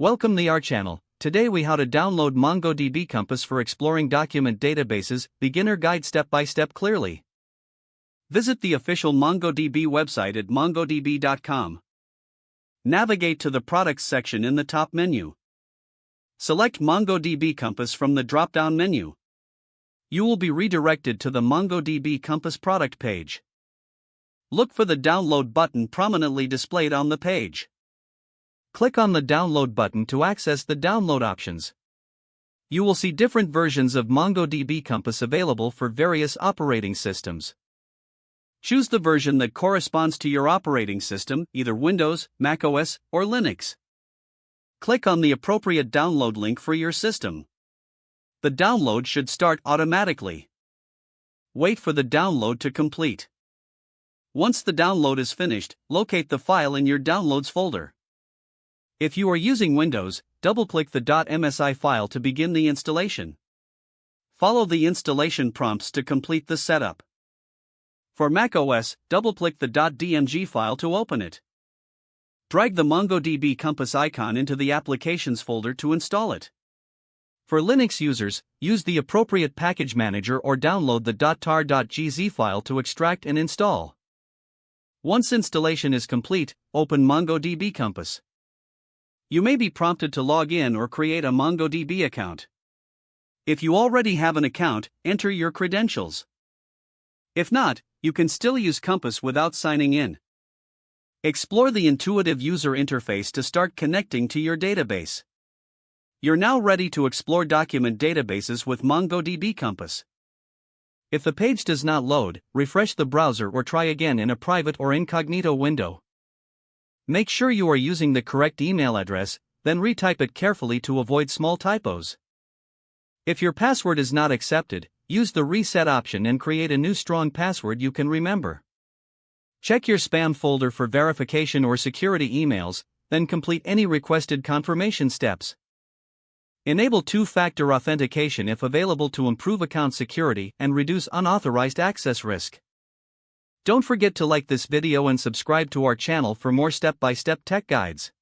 Welcome to our channel. Today we how to download MongoDB Compass for exploring document databases, beginner guide step by step clearly. Visit the official MongoDB website at mongodb.com. Navigate to the products section in the top menu. Select MongoDB Compass from the drop-down menu. You will be redirected to the MongoDB Compass product page. Look for the download button prominently displayed on the page. Click on the download button to access the download options. You will see different versions of MongoDB Compass available for various operating systems. Choose the version that corresponds to your operating system, either Windows, macOS, or Linux. Click on the appropriate download link for your system. The download should start automatically. Wait for the download to complete. Once the download is finished, locate the file in your Downloads folder. If you are using Windows, double-click the .msi file to begin the installation. Follow the installation prompts to complete the setup. For macOS, double-click the .dmg file to open it. Drag the MongoDB Compass icon into the Applications folder to install it. For Linux users, use the appropriate package manager or download the .tar.gz file to extract and install. Once installation is complete, open MongoDB Compass. You may be prompted to log in or create a MongoDB account. If you already have an account, enter your credentials. If not, you can still use Compass without signing in. Explore the intuitive user interface to start connecting to your database. You're now ready to explore document databases with MongoDB Compass. If the page does not load, refresh the browser or try again in a private or incognito window. Make sure you are using the correct email address, then retype it carefully to avoid small typos. If your password is not accepted, use the reset option and create a new strong password you can remember. Check your spam folder for verification or security emails, then complete any requested confirmation steps. Enable two-factor authentication if available to improve account security and reduce unauthorized access risk. Don't forget to like this video and subscribe to our channel for more step-by-step tech guides.